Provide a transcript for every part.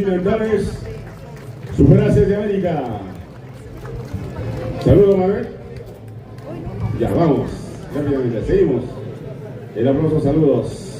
Intercontinentales Superaces de América. Saludos, Manuel. Ya, vamos. Rápidamente, seguimos. El aplauso, saludos.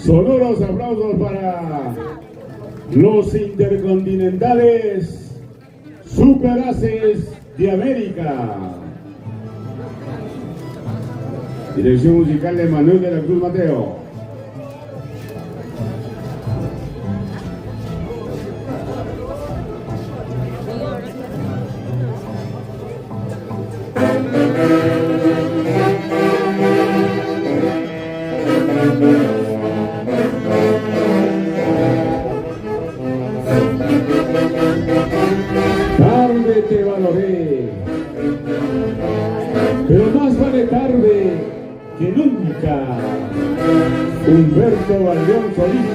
Sonoros aplausos para los Intercontinentales Superaces de América. Dirección musical de Manuel de la Cruz Mateo. Tarde te valoré, pero más vale tarde que nunca. Humberto Valdón Solís.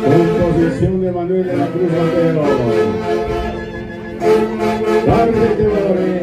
Composición de Manuel de la Cruz Mateo. Tarde te valoré.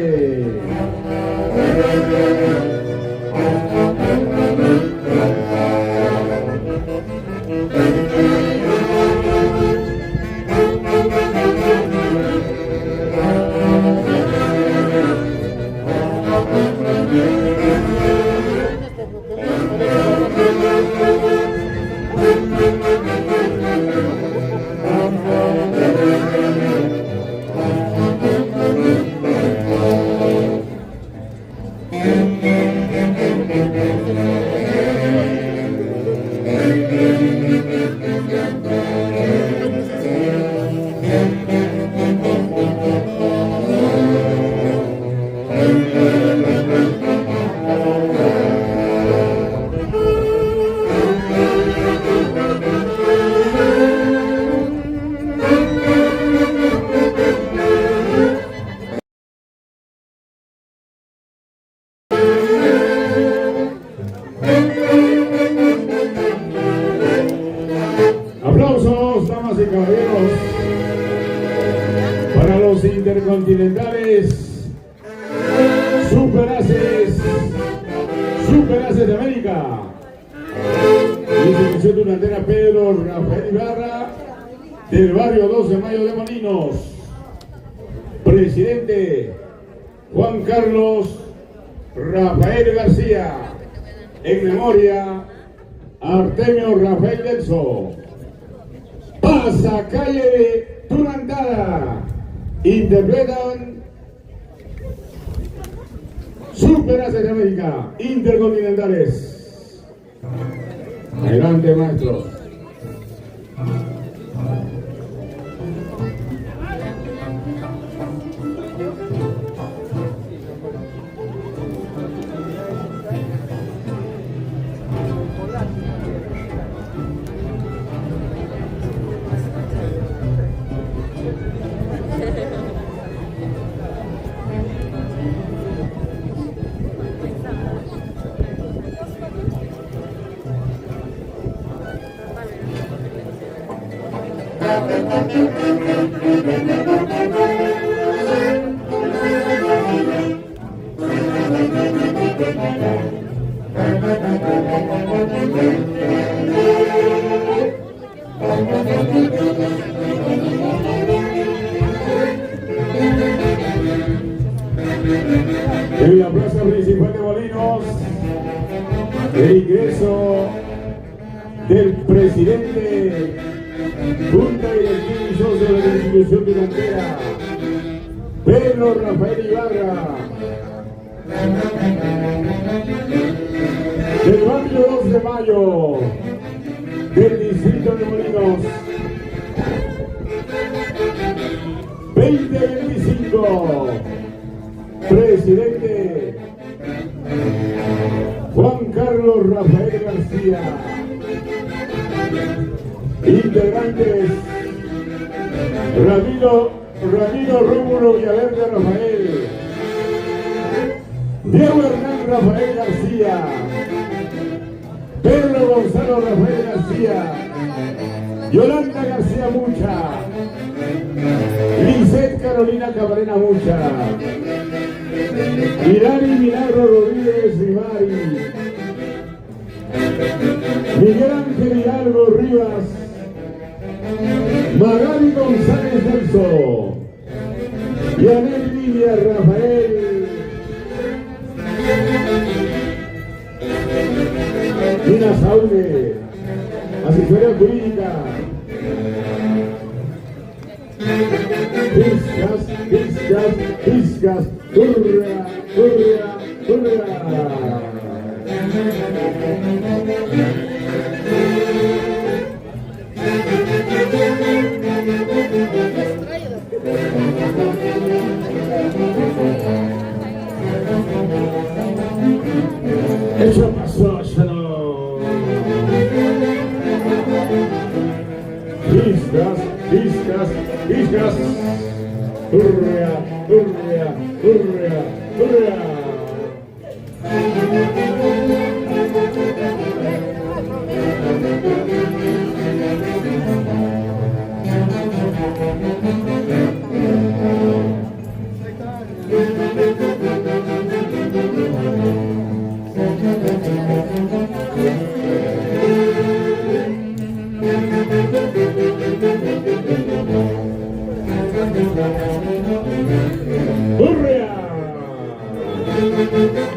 intercontinentales, Superaces de América. Institución Tunantera Pedro Rafael Ibarra, del barrio 2 de Mayo de Molinos. Presidente Juan Carlos Rafael García. En memoria Artemio Rafael Denso. Pasacalle de Tunantara. Interpretan Superaces de América, intercontinentales. Adelante, maestro. En la plaza principal de Molinos, el ingreso del presidente Junta Directiva y socio de la institución tunantera, Pedro Rafael Ibarra, del barrio 2 de Mayo, del distrito de Molinos, 2025. Presidente Juan Carlos Rafael García. Integrantes Ramiro Rómulo Villaverde Rafael, Diego Hernán Rafael García, Pedro Gonzalo Rafael García, Yolanda García Mucha, Lisette Carolina Cabrera Mucha, Irani Milagro Rodríguez Ribari, Miguel Ángel Hidalgo Rivas, Magali González Delso, Yanel Lidia Rafael, Nina Saude, asesoría jurídica, Piscas, Turra. Eso pasó, Shalom. Piscas. Turra.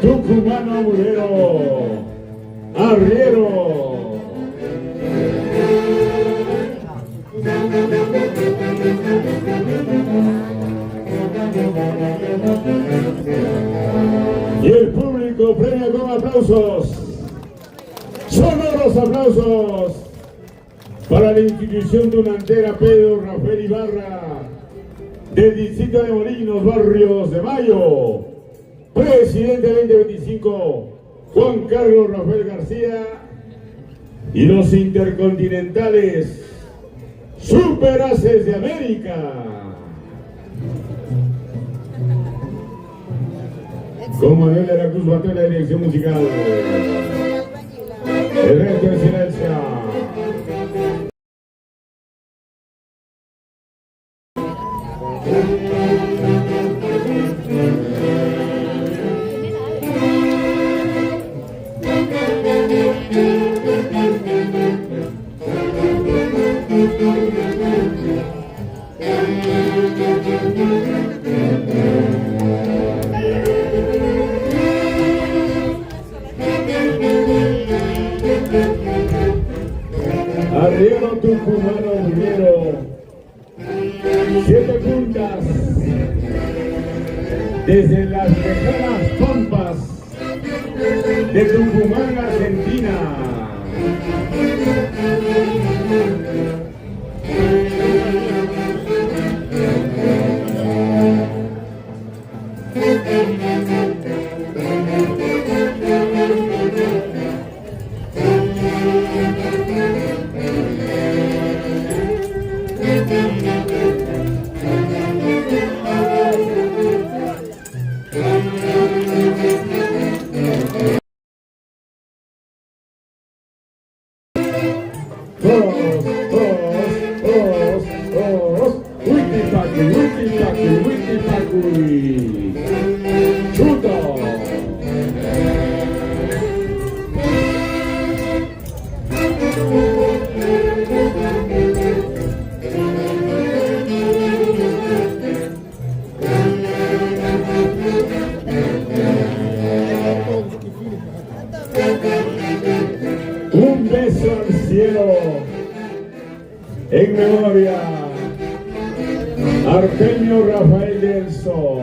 Tucumano Mulero, Arriero. Y el público premia con aplausos, sonoros aplausos para la institución tunantera Pedro Rafael Ibarra, del distrito de Molinos, barrios de Mayo. Presidente 2025, Juan Carlos Rafael García, y los intercontinentales Superaces de América. Como Manuel de la Cruz Batón, la dirección musical. El resto de silencio. Arriero tucumano minero, 7 puntas, desde las lejanas pampas de Tucumán, Argentina. Un beso al cielo en memoria Artemio Rafael Delso.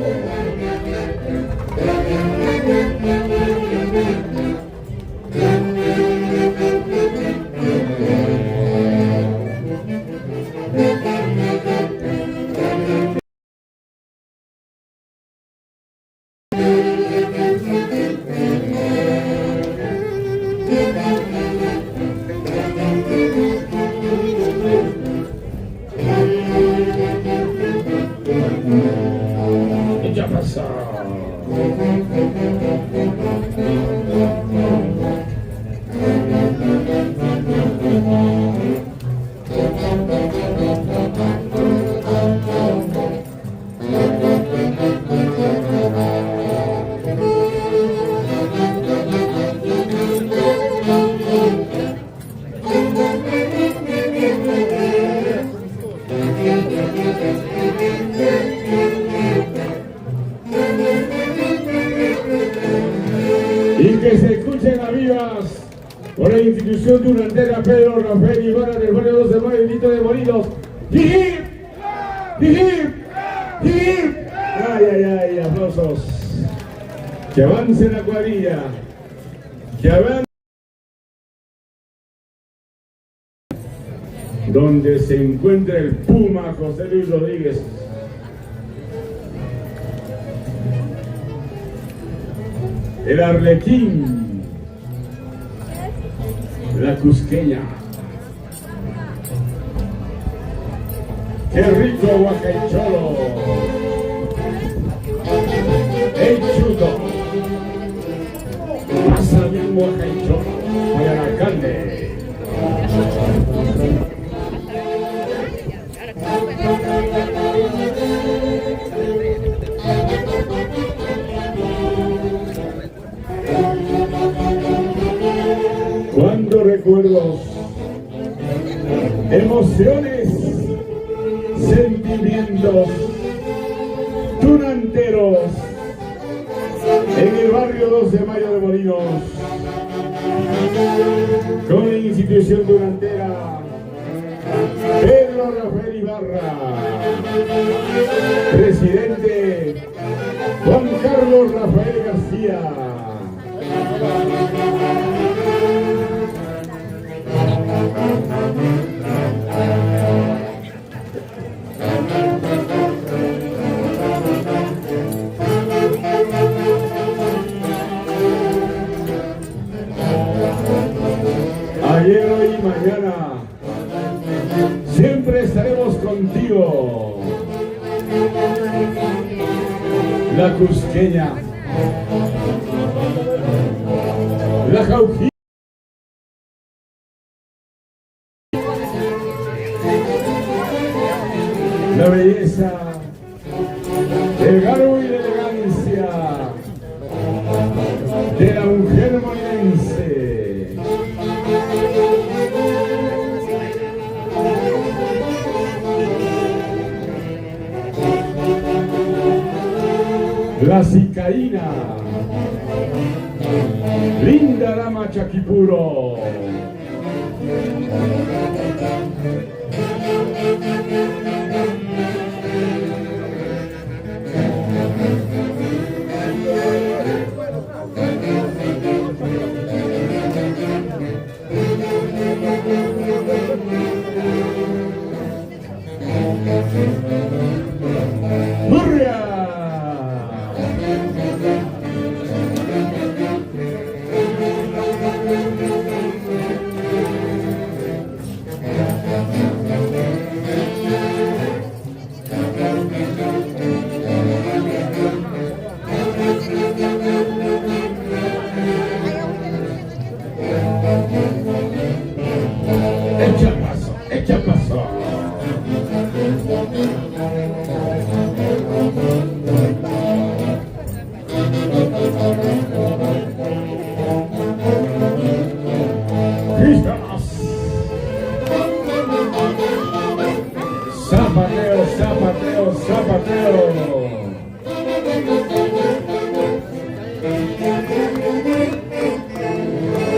Ya pasó. Y que se escuchen a vivas por la institución durantera Pedro Rafael Ibarra del barrio 2 de Mayo, Benito de Molinos. ¡Hip! ¡Hip! ¡Hip! ¡Ay, ay, ay! Aplausos. Que avance la cuadrilla. Que avance. Donde se encuentra el Puma José Luis Rodríguez. El Arlequín, la Cusqueña, qué rico Guacaycholo, el Chuto, pasa bien Guacaycholo, para el alcalde. Cuando recuerdos, emociones, sentimientos, tunanteros, en el barrio 2 de Mayo de Molinos, con la institución tunantera Pedro Rafael Ibarra, presidente Juan Carlos Rafael García. Ayer, hoy y mañana siempre estaremos contigo. La Cusqueña, la Jauja, la belleza, el garbo y la elegancia de la mujer molinense. La Cicaína, linda dama Chaquipuro. Echa paso. ¡Listos! Zapateo, zapateo, zapateo.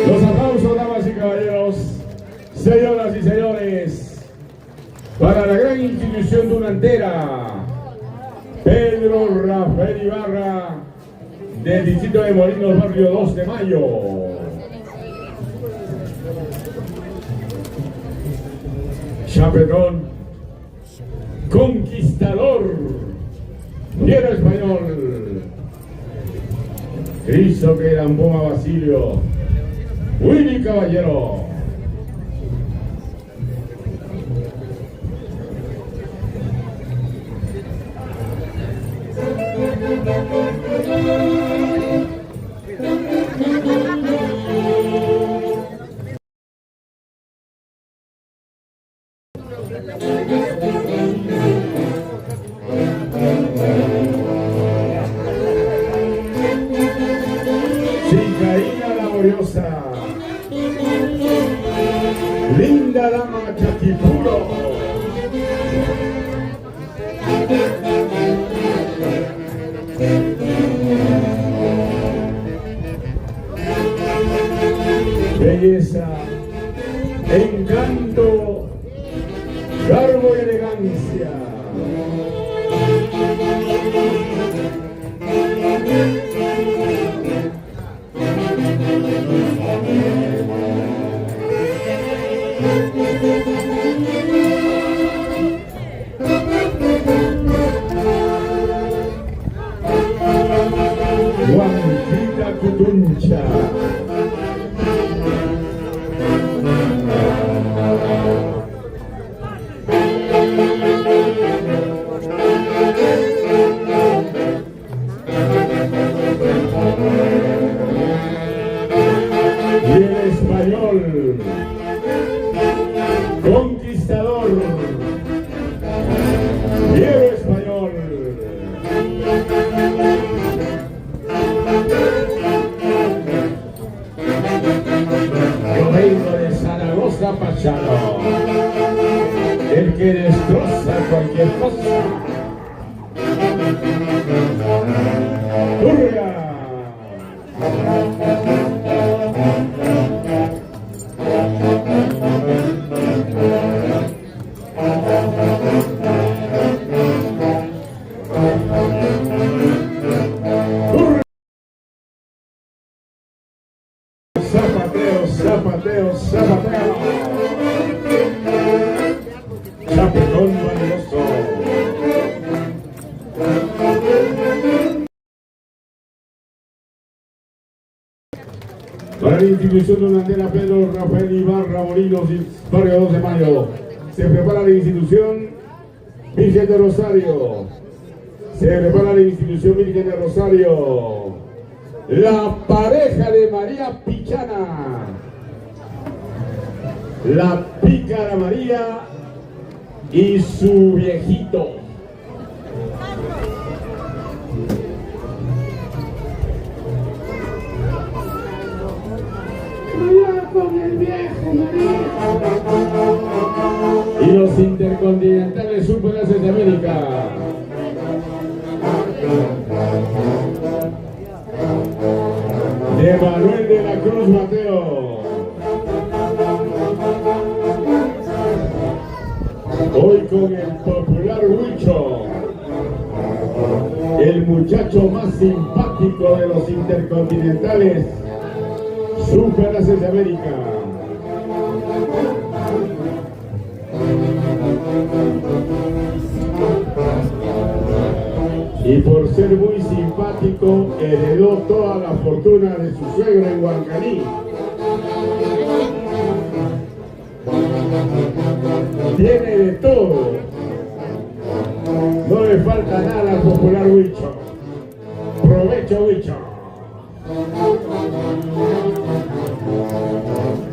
Los aplausos, damas y caballeros, señoras y señores, para la gran institución dunantera, Pedro Rafael Ibarra, del distrito de Molinos, barrio 2 de Mayo. Chapetón, conquistador, fiero español, Cristo que Damboma Basilio, Willy Caballero. Chicaína laboriosa, linda dama Chaquipuro. Belleza, encanto, garbo y elegancia. Juanquita Cutuncha. Y el español, conquistador, fiero español. Yo vengo de Zaragoza, Pachano, el que destroza cualquier cosa. ¡Hurra! Zapateo, zapateo, zapateo. Chapetón vanidoso. Para la institución dunantera Pedro Rafael Ibarra Molinos, barrio 2 de Mayo. Se prepara la institución Virgen de Rosario. Se prepara la institución Virgen de Rosario. La pareja de María Pichana, la pícara María y su viejito. María con el viejo María. Y los intercontinentales superclases de América. De Manuel de la Cruz Mateo. el muchacho más simpático de los intercontinentales Superclases de América. Y por ser muy simpático, heredó toda la fortuna de su suegro en Huancaní. Tiene de todo. No le falta nada al popular Huicho. Provecho, Huicho.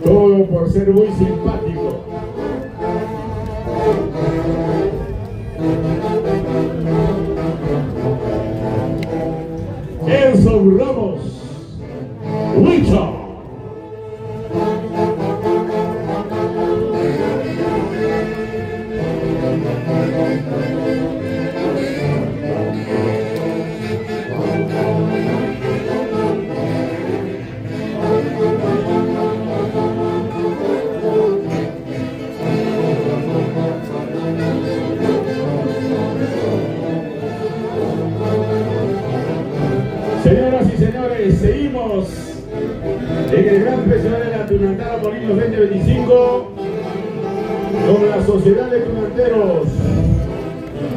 Todo por ser muy simpático. Elson Ramos, Huicho. Señoras y señores, seguimos en el Gran Festival de la Tunantara Molinos 2025 con la Sociedad de Tunanteros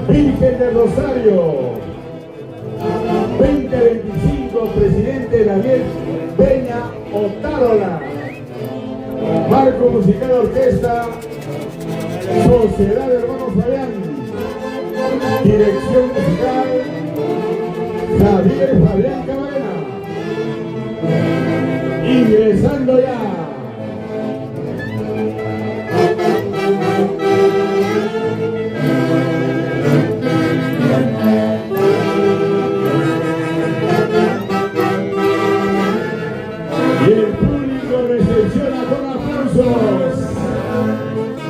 Virgen del Rosario 2025, presidente Daniel Peña Otárola, marco musical orquesta Sociedad de Hermanos Fabián, dirección musical Javier Fabián Camarena. Ingresando ya. Y el público recepciona con aplausos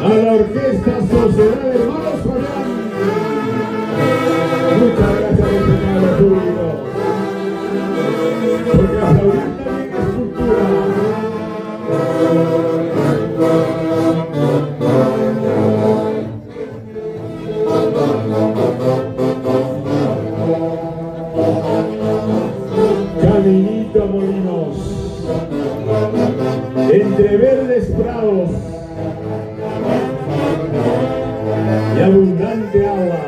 a la orquesta Sociedad de Hermanos Fabián. Muchas gracias, estimado público, porque aplaudir también es cultura. Caminito a Molinos, entre verdes prados y abundante agua.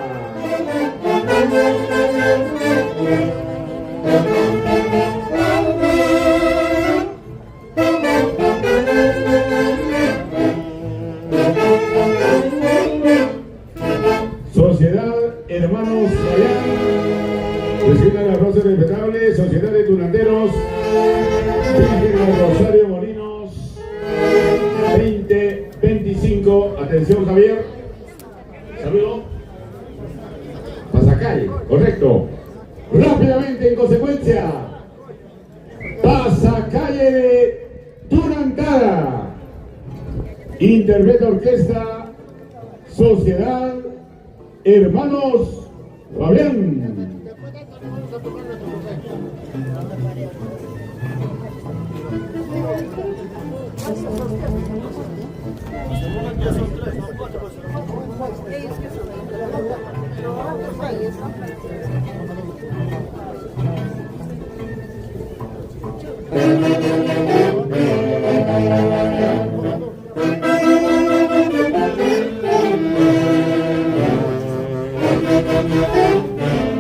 Sociedad Hermanos Fabián, recibe el aplauso respetable. Sociedad de Tunanteros Virgen del Rosario Molinos 2025. Atención, Javier. Saludo. Pasacalle, correcto. Rápidamente, en consecuencia, Pasacalle de Tunantara. Interpreta orquesta Sociedad Hermanos Fabián.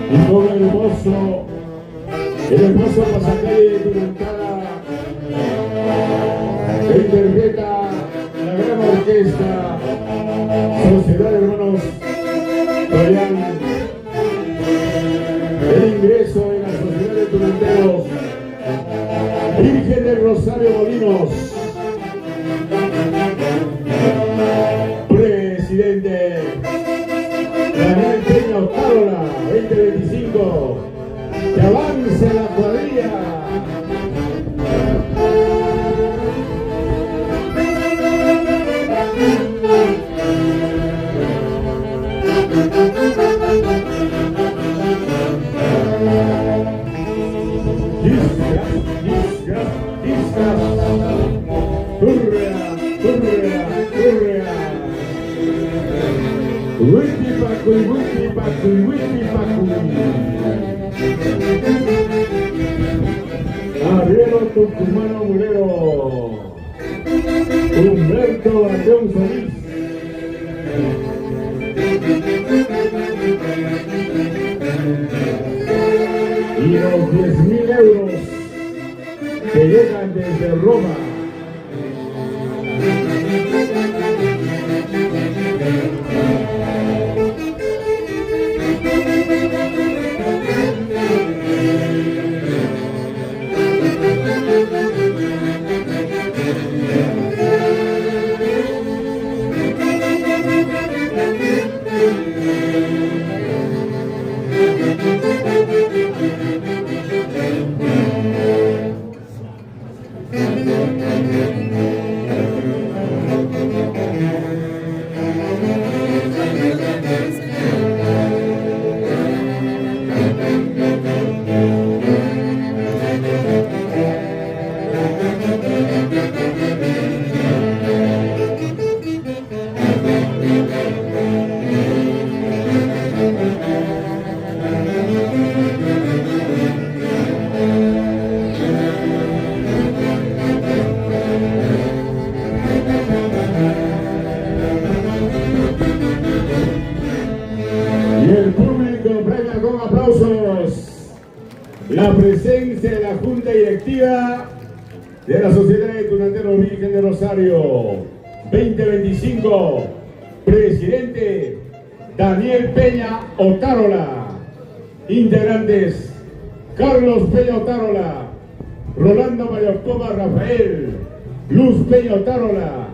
Y con el hermoso Pasacalle de Tunantara que interpreta la gran orquesta Sociedad de Hermanos Fabián. El ingreso en la Sociedad de Tunanteros Virgen del Rosario Molinos. Presidente Daniel Peña Otárola 2025. Que avance la cuadrilla. Wipi Pacuy, Wipi Pacuy, Wipi Pacuy. Tucumano Mulero, Humberto Andrón Solís. Y los 10.000 euros que llegan desde Roma. Y el público premia con aplausos la presencia de la Junta Directiva de la Sociedad de Tunanteros Virgen de Rosario 2025. Presidente Daniel Peña Otárola. Integrantes Carlos Peña Otárola, Rolando Mayorcoma Rafael, Luz Peña Otárola,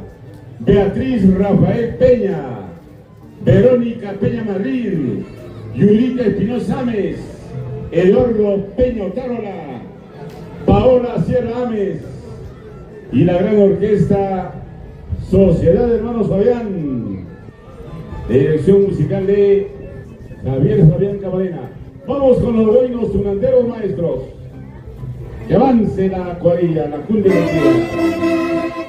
Beatriz Rafael Peña, Verónica Peña Madrid, Yulita Espinosa Ames, Eduardo Peña Otárola, Paola Sierra Ames y la gran orquesta Sociedad de Hermanos Fabián, de dirección musical de Javier Fabián Camarena. Vamos con los buenos tunanteros maestros. Que avance la cuadrilla, la Junta Directiva.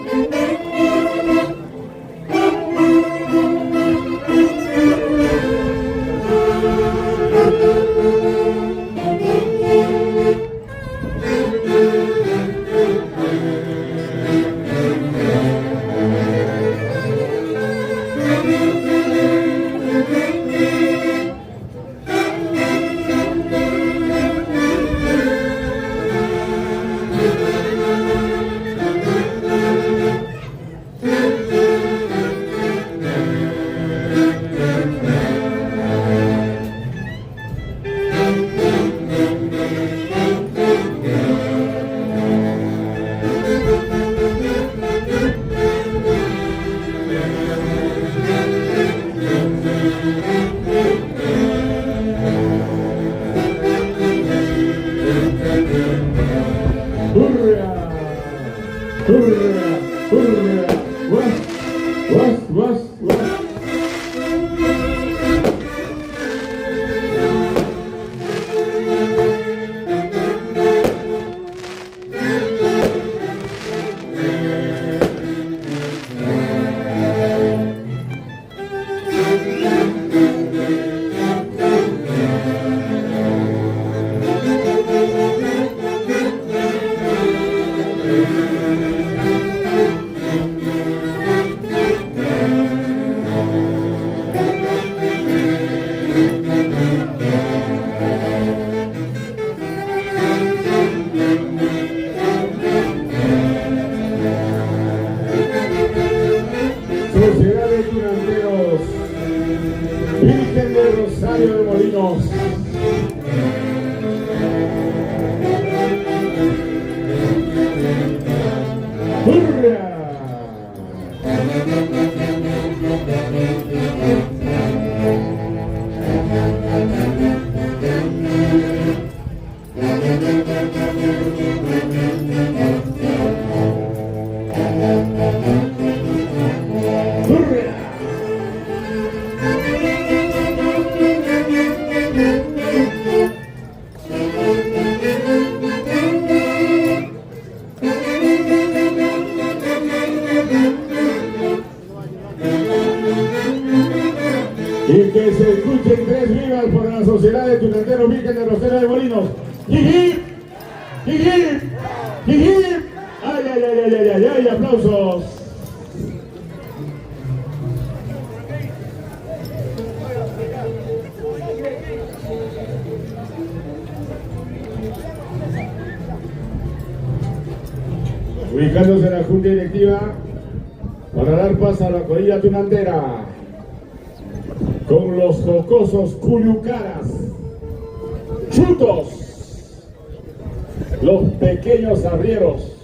Sociedad de Tunanteros Virgen de Rosario de Molinos. ¡Hurra! Y que se escuchen tres vivas por la Sociedad de Tunanteros Virgen de Rosario de Molinos. ¡Jiji! ¡Jiji! ¡Jijip! ¡Ay, ay, ay, ay, ay, ay, ay! ¡Aplausos! Ubicándose en la junta directiva para dar paso a la cuadrilla tunantera con los jocosos Cuyucaras, Chutos, los pequeños arrieros,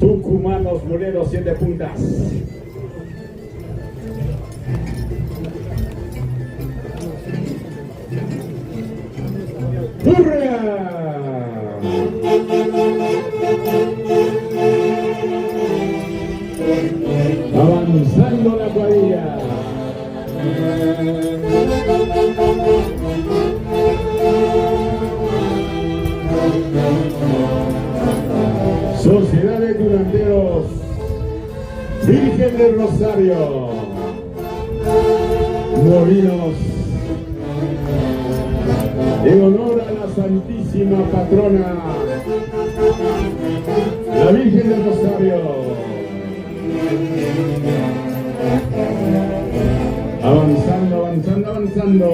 tucumanos moreros 7 puntas. ¡Hurra! Avanzando la cuadrilla. Sociedad de Tunanteros Virgen del Rosario Molinos, en honor a la Santísima Patrona, la Virgen del Rosario. Avanzando, avanzando, avanzando.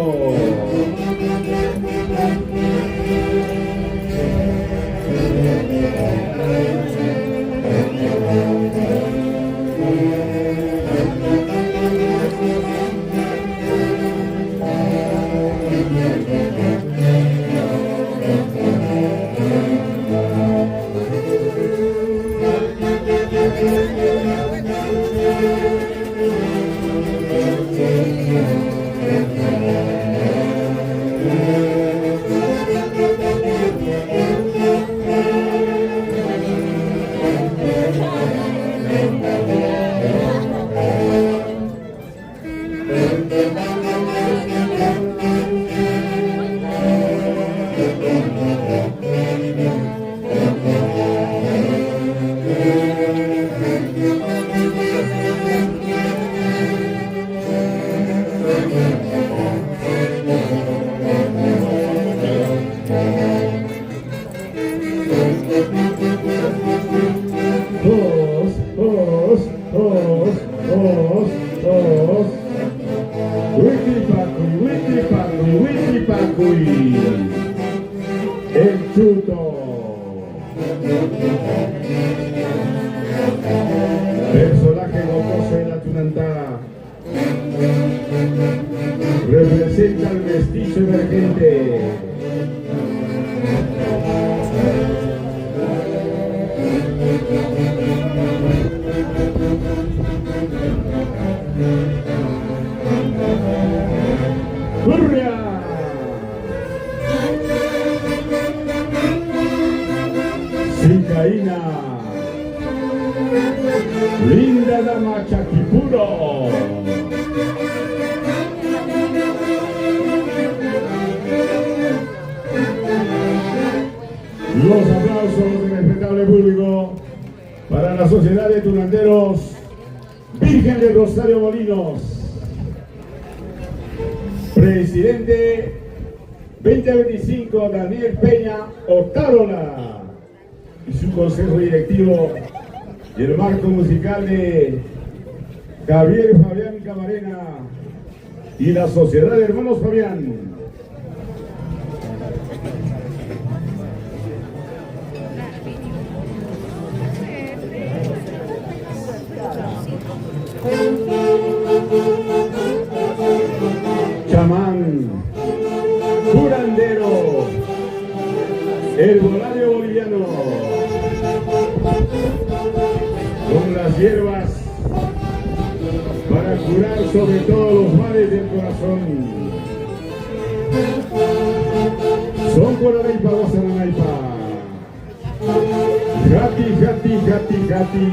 El Chuto. Personaje gozoso en la tunantada. Representa al mestizo emergente. ¡Hurra! Sicaína, linda dama Chaquipuro. Los aplausos del respetable público para la Sociedad de Tunanteros Virgen del Rosario Molinos. Presidente 2025 Daniel Peña Otárola y su consejo directivo y el marco musical de Javier Fabián Camarena y la Sociedad de Hermanos Fabián. Chamán, curandero, herbolario boliviano, con las hierbas para curar sobre todo los males del corazón. Son con la naipa, goza la naipa. Jati, jati, jati, jati.